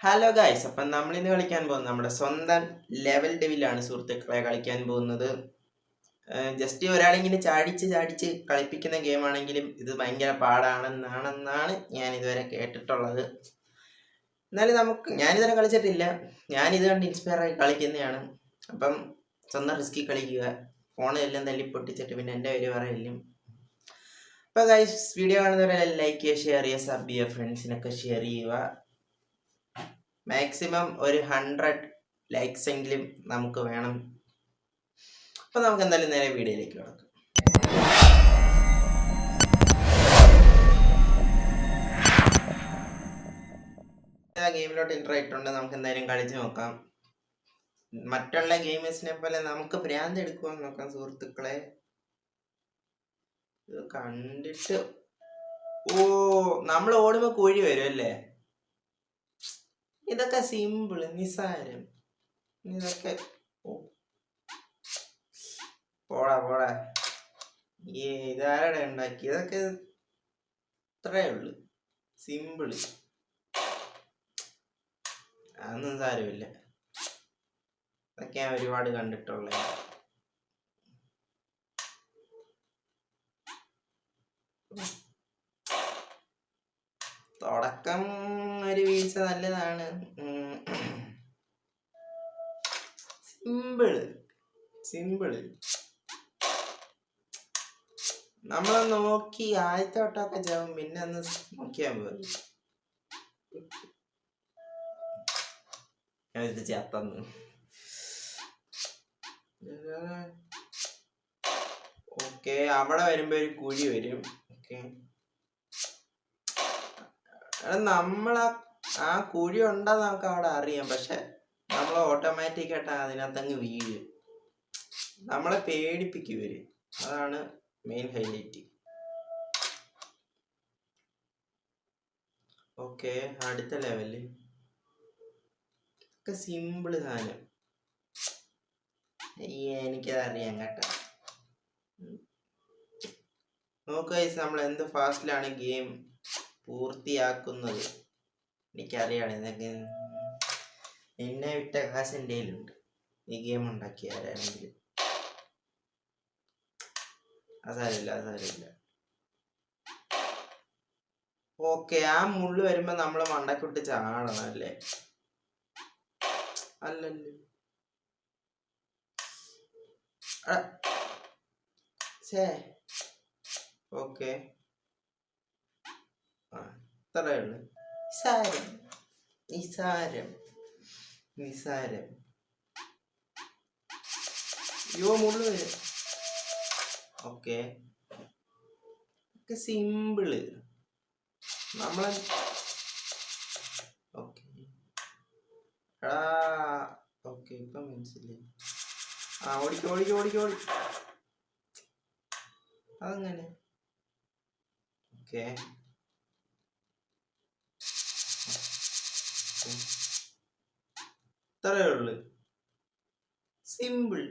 Hello guys, അപ്പം നമ്മളിന്ന് കളിക്കാൻ പോകുന്നത് നമ്മുടെ സ്വന്തം ലെവൽ ഡെവിലാണ് സുഹൃത്തുക്കളെ കളിക്കാൻ പോകുന്നത്. ജസ്റ്റ് ഒരാളിങ്ങനെ ചാടിച്ച് ചാടിച്ച് കളിപ്പിക്കുന്ന ഗെയിമാണെങ്കിലും ഇത് ഭയങ്കര പാടാണെന്നാണ് ഞാൻ ഇതുവരെ കേട്ടിട്ടുള്ളത്. എന്നാലും ഞാനിതുവരെ കളിച്ചിട്ടില്ല, ഞാനിത് കണ്ട് ഇൻസ്പയർ ആയി കളിക്കുന്നതാണ്. അപ്പം സ്വന്തം റിസ്കി കളിക്കുക, ഫോണെല്ലാം തല്ലി പൊട്ടിച്ചിട്ട് പിന്നെ എൻ്റെ പേര് പറയില്ലും. അപ്പോൾ ഗൈസ്, വീഡിയോ കാണുന്നവരെ ലൈക്ക് ചെയ്യുക, ഷെയർ ചെയ്യുക, സബ് ചെയ്യുക, ഫ്രണ്ട്സിനൊക്കെ ഷെയർ ചെയ്യുക. മാക്സിമം ഒരു 100 ലൈക്സ് എങ്കിലും നമുക്ക് വേണം. അപ്പൊ നമുക്ക് എന്തായാലും നേരെ വീഡിയോയിലേക്ക് കിടക്കാം. ഗെയിമിലോട്ട് എൻ്റർ ആയിട്ടുണ്ട്. നമുക്ക് എന്തായാലും കളിച്ച് നോക്കാം. മറ്റുള്ള ഗെയിമേഴ്സിനെ പോലെ നമുക്ക് ഭ്രാന്ത് എടുക്കുമെന്ന് നോക്കാം സുഹൃത്തുക്കളെ. ഇത് കണ്ടിട്ട് നമ്മൾ ഓടുമ്പോ കുഴി വരും അല്ലേ? ഇതൊക്കെ സിമ്പിള്, നിസാരം. ഇതൊക്കെ പോടാ ഇതാരുടെ ഉണ്ടാക്കി? ഇതൊക്കെ ഇത്രയേ ഉള്ളു, സിമ്പിള്. അതൊന്നും സാരമില്ല, ഇതൊക്കെ ഞാൻ ഒരുപാട് കണ്ടിട്ടുള്ളത്. തുടക്കം ഒരു വീഴ്ച നല്ലതാണ്. സിമ്പിള് നമ്മളെ നോക്കി ആദ്യത്തെ വട്ടമൊക്കെ ചാവും, പിന്നെ ഒന്ന് നോക്കിയാൽ മതി. ഇത് ചത്തന്ന്. ഓക്കെ, അവിടെ വരുമ്പോ ഒരു കുഴി വരും. ഓക്കെ, ആ കുഴി ഉണ്ടെന്ന് നമുക്ക് അവിടെ അറിയാം, പക്ഷെ നമ്മൾ ഓട്ടോമാറ്റിക്കായിട്ട് അതിനകത്തങ്ങ് വീഴും. നമ്മളെ പേടിപ്പിക്കും ഇവര്, അതാണ് മെയിൻ ഹൈലൈറ്റ്. ഓക്കെ, അടുത്ത ലെവല് ഒക്കെ സിമ്പിള് സാധനം. എനിക്കത് അറിയാം കേട്ടോ. നോക്കുക, നമ്മൾ എന്ത് ഫാസ്റ്റിലാണ് ഗെയിം പൂർത്തിയാക്കുന്നത്. എനിക്കറിയാണ് ഇതൊക്കെ. എന്നെ വിട്ട കാശ് എൻ്റെ കയ്യിലുണ്ട്. ഈ ഗെയിം ഉണ്ടാക്കിയ ആരാണെങ്കിലും അസാരില്ല. ഓക്കെ, ആ മുള്ളു വരുമ്പോ നമ്മള് മണ്ടക്കിട്ട് ചാടണം അല്ലേ? അല്ലല്ലോ. ഓക്കെ, ഇത്രയേ ഉള്ളു. നിസാരം. മുള്ളു വരും. Okay, simple. നമ്മളെ ഓക്കെ ഇപ്പൊ മനസ്സിലായി. ഓടിക്കോ അതങ്ങനെ. ഓക്കെ, ഇത്രയേ ഉള്ളു, സിമ്പിൾ.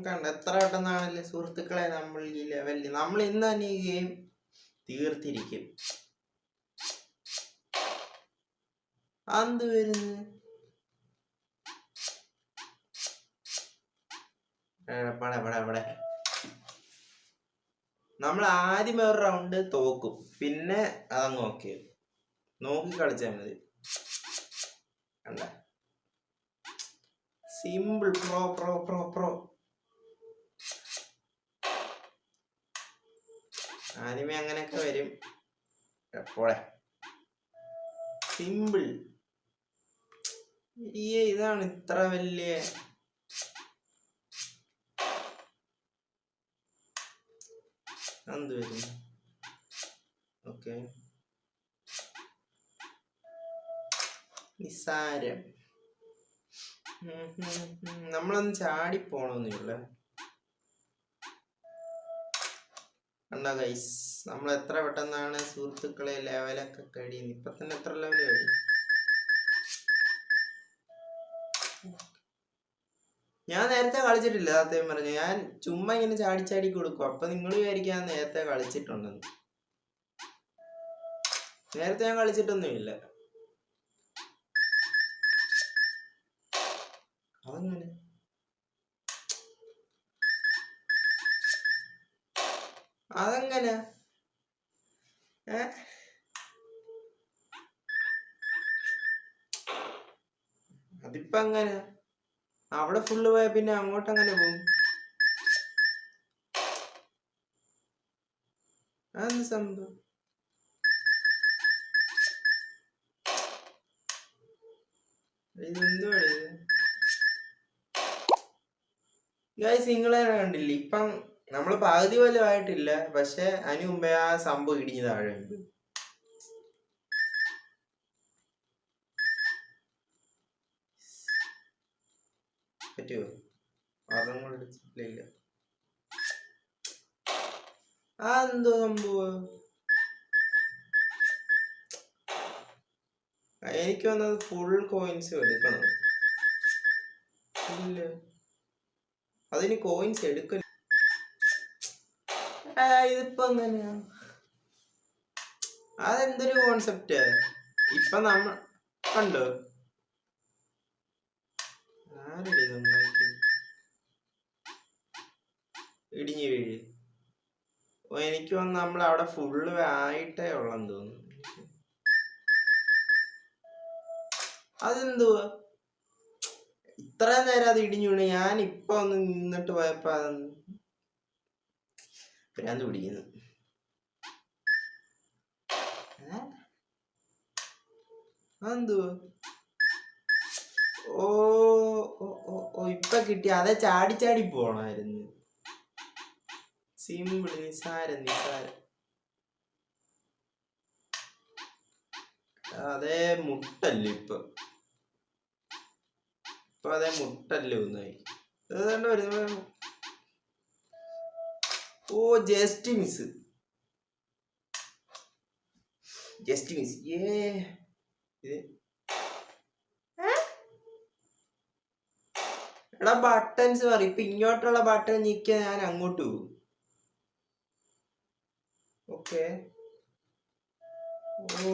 കണ്ട എത്ര പെട്ടെന്നാണല്ലേ സുഹൃത്തുക്കളെ നമ്മൾ ഈ ലെവലിൽ. നമ്മൾ ഇന്ന് തന്നെ ഈ ഗെയിം തീർത്തിരിക്കും. എന്ത് വരുന്നു? ഇവിടെ നമ്മൾ ആദ്യം ഒരു റൗണ്ട് തോക്കും, പിന്നെ അതങ്ങ് ഓക്കെ നോക്കി കളിച്ചാൽ മതി. കണ്ട, സിമ്പിൾ. പ്രോ ആദ്യമേ അങ്ങനെയൊക്കെ വരും. എപ്പോഴേ സിമ്പിൾ. ഇതാണ് ഇത്ര വലിയ. എന്ത് വരും? ഓക്കെ, നിസാരം. നമ്മളൊന്ന് ചാടിപ്പോണമെന്നില്ല. കണ്ടോ ഗൈസ്, നമ്മൾ എത്ര പെട്ടെന്നാണ് സുഹൃത്തുക്കളെ ലെവലൊക്കെ കഴിയുന്നത്. ഇപ്പൊ തന്നെ എത്ര ലെവൽ കഴിയും? ഞാൻ നേരത്തെ കളിച്ചിട്ടില്ല സത്യം പറഞ്ഞു. ഞാൻ ചുമ്മാ ഇങ്ങനെ ചാടി കൊടുക്കും. അപ്പൊ നിങ്ങൾ വിചാരിക്കാൻ നേരത്തെ കളിച്ചിട്ടുണ്ടെന്ന്. നേരത്തെ ഞാൻ കളിച്ചിട്ടൊന്നുമില്ല. അതെങ്ങനെ? അതെങ്ങനെ? അതിപ്പോ അങ്ങനെ അവിടെ ഫുള്ള് പോയ പിന്നെ അങ്ങോട്ട് അങ്ങനെ പോകും? അതെന്ത് സംഭവം? ഇതെന്തുവാ ഇത്? ഗൈസ് നിങ്ങളെ കണ്ടില്ലേ, ഇപ്പം നമ്മള് പകുതി പോലും ആയിട്ടില്ല, പക്ഷെ അതിന് മുമ്പേ ആ സംഭവം ഇടിഞ്ഞ് താഴെ ഉണ്ട്. പറ്റുമോ? അതും കൂടെ എടുത്തിട്ടില്ല. ആ എന്തോ സംഭവം? എനിക്ക് വന്നത് ഫുൾ കോയിൻസ് എടുക്കണം. ഇല്ല, അതിന് കോയിൻസ് എടുക്കൽ. ഇതിപ്പോ എങ്ങനെയാ? അതെന്തൊരു കോൺസെപ്റ്റ്? ഇപ്പൊ നമ്മ കണ്ടോ ആരടി ഇതുണ്ടാക്കി? ഇടിഞ്ഞു വീഴ്. എനിക്ക് വന്ന് നമ്മൾ അവിടെ ഫുള്ള് ആയിട്ടേ ഉള്ളെന്ന് തോന്നുന്നു. അതെന്തുവാ ഇത്രയും നേരം അത് ഇടിഞ്ഞു വീണ്? ഞാൻ ഇപ്പൊ ഒന്ന് നിന്നിട്ട് പോയപ്പോ അതൊന്ന് ഭ്രാന്ത് പിടിക്കുന്നു. അതെന്തുവാ? ഓ ഓ ഇപ്പൊ കിട്ടി. അതെ ചാടി ചാടി പോണായിരുന്നു. സിമ്പിൾ, നിസാരം നിസാരം. അതേ മുട്ടല്ലേ ഇപ്പൊ അതേ മുട്ടല്ലേ ഒന്നായി. ഏതാണ്ട് വരുന്ന. ഓ ജസ്റ്റ് മിസ്, ജസ്റ്റ് മിസ്. എടാ ബട്ടൺസ് മാറി. ഇപ്പൊ ഇങ്ങോട്ടുള്ള ബട്ടൺ നീക്കിയാ ഞാൻ അങ്ങോട്ട് പോകും. ഓക്കെ. ഓ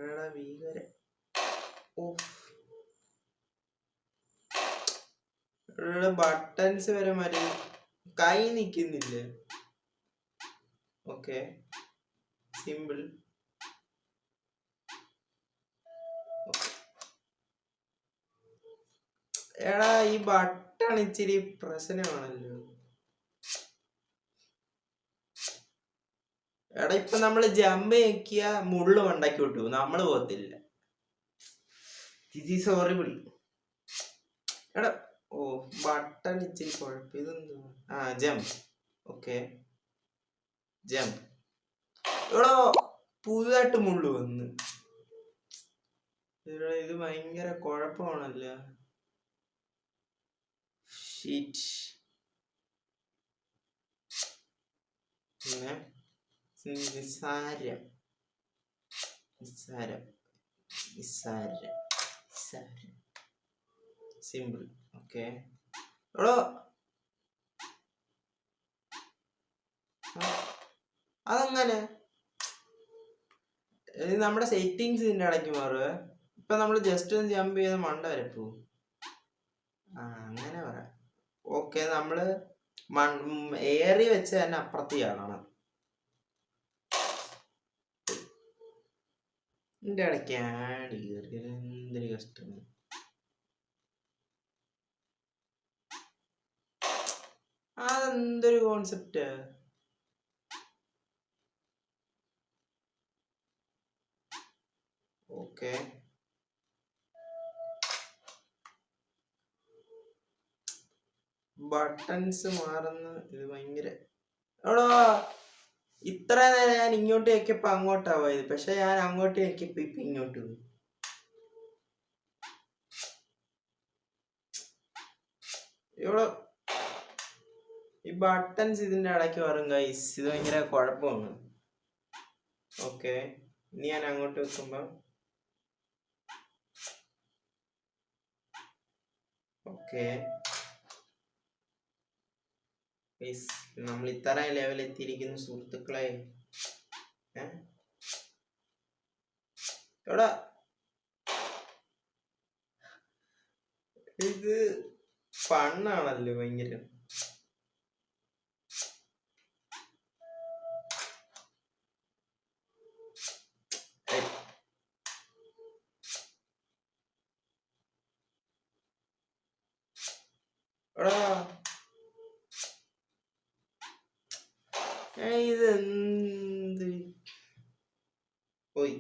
എടാ ഭീകര. ബട്ടൺസ് വരെ മാറി, കൈ നിക്കുന്നില്ല. Okay simple. എടാ ഈ ബട്ടൺ ഇച്ചിരി പ്രശ്നമാണല്ലോ. എടാ ഇപ്പൊ നമ്മള് ജമ്പ് ഞെക്കിയ മുള്ളു മണ്ടയ്ക്ക് വിട്ടു, നമ്മള് പോകത്തില്ല. This is horrible. എടാ ഓ ബട്ടൺ ഇച്ചിരി കുഴപ്പം. ഇതെന്തോ ജമ്പ്. Okay jump. എടോ പുതുതായിട്ട് മുള്ളു വന്ന്. ഇത് ഭയങ്കര കുഴപ്പമാണല്ലോ. ഷീറ്റ്. പിന്നെ നിസ്സാരം നിസ്സാരം നിസ്സാരം നിസ്സാരം സിമ്പിൾ. ഓക്കെ എടോ അതങ്ങനെ നമ്മുടെ സെറ്റിങ്സ് ഇതിന്റെ ഇടയ്ക്ക് മാറുക. ഇപ്പൊ നമ്മള് ജസ്റ്റ് ഒന്ന് ജമ്പ് ചെയ്ത് മണ്ട വരെ പോവും. അങ്ങനെ പറയാം. ഓക്കെ നമ്മള് ഏറി വെച്ച് തന്നെ അപ്പുറത്ത് കാണണം. ഇതിന്റെ ഇടയ്ക്ക് ആഡ് കയറി എന്തൊരു കഷ്ടം. അതെന്തൊരു കോൺസെപ്റ്റ്. ഓക്കെ ബട്ടൺസ് മാറുന്ന ഇത് ഭയങ്കര. എടോ ഇത്ര നേരം ഞാൻ ഇങ്ങോട്ട് വെക്കപ്പോ അങ്ങോട്ടാ പോയത്, പക്ഷെ ഞാൻ അങ്ങോട്ട് വെക്കപ്പോ ഇപ്പൊ ഇങ്ങോട്ട് പോയി. ഇവിടെ ഈ ബട്ടൺസ് ഇതിന്റെ ഇടയ്ക്ക് വരും ഗൈസ്. ഇത് ഭയങ്കര കുഴപ്പമാണ്. ഓക്കെ ഇനി ഞാൻ അങ്ങോട്ട് വെക്കുമ്പോ ഓക്കെ നമ്മൾ ഇത്ര ലെവൽ എത്തിയിരിക്കുന്നു സുഹൃത്തുക്കളെ. എടാ ഇത് ഫണ്ണാണല്ലോ ഭയങ്കര. എടാ ഇത് എന്ത് പോയി.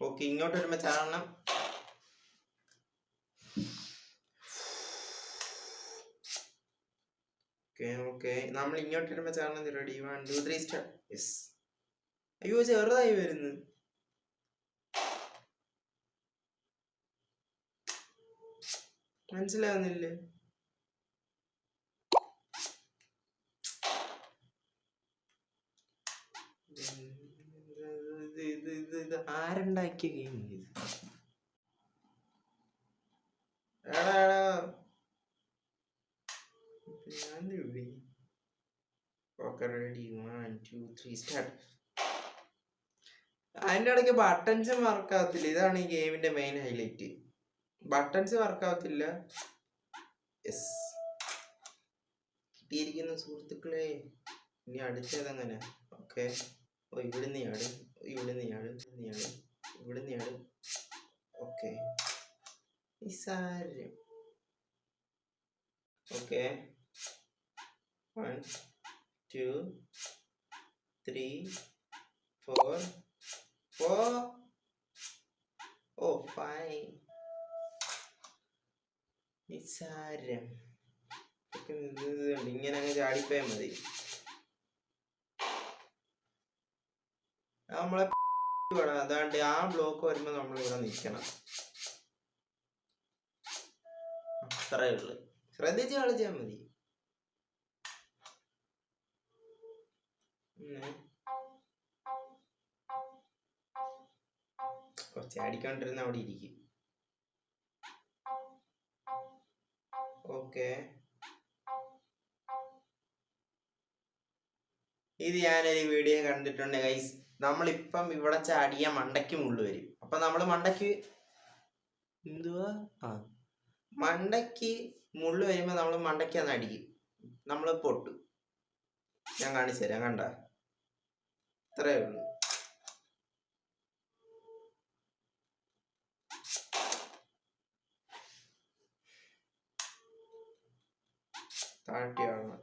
ഓക്കെ, ഇങ്ങോട്ട് വരുമ്പോ ചാടണം. ഓക്കെ നമ്മൾ ഇങ്ങോട്ട് വരുമ്പോ ചാടണം. Ready 1 2 3 start. യെസ്. അയ്യോ ചെറുതായി വരുന്നു. മനസ്സിലാവുന്നില്ലേ? ഇത് ആരുണ്ടാക്കിയ ഗെയിം ഇത്? അതിന്റെ ഇടയ്ക്ക് ബട്ടൺസ് വർക്കാവത്തില്ല. ഇതാണ് ഈ ഗെയിമിന്റെ മെയിൻ ഹൈലൈറ്റ്. ബട്ടൺസ് വർക്കാവത്തില്ല. യെസ്, കിട്ടിയിരിക്കുന്ന സുഹൃത്തുക്കളെ. ഇനി അടുത്തതെങ്ങനെ? ഓക്കെ, ഇവിടുന്ന് ആട്, ഇവിടുന്ന് ആട്, ഇവിടുന്ന് ആട്. ഓക്കെ, നിസാരം. ഓക്കെ 1 2 3 4 ഓ 5. നിസാരം. ഇങ്ങനെ അങ്ങ് ചാടിപ്പോയാൽ മതി. നമ്മളെ അതാണ്ട് ആ ബ്ലോക്ക് വരുമ്പോ നമ്മളിവിടെ നിൽക്കണം. അത്രേ ഉള്ളു. ശ്രദ്ധിച്ച് കളിച്ചാൽ മതി. ചാടിക്കൊണ്ടിരുന്ന അവിടെ ഇരിക്കും. ഓക്കെ, ഇത് ഞാനൊരു വീഡിയോ കണ്ടിട്ടുണ്ട് ഗൈസ്. നമ്മളിപ്പം ഇവിടെ ചാടിയ മണ്ടയ്ക്ക് മുള്ളു വരും. അപ്പൊ നമ്മള് മണ്ടയ്ക്ക് മണ്ടയ്ക്ക് മുള്ളു വരുമ്പോ നമ്മള് മണ്ടയ്ക്ക് അന്ന് അടിക്കും. നമ്മള് പൊട്ടും. ഞാൻ കാണിച്ചു തരാം, കണ്ട? ഇത്രേ ഉള്ളൂ. താഴ്ത്തിയാണ്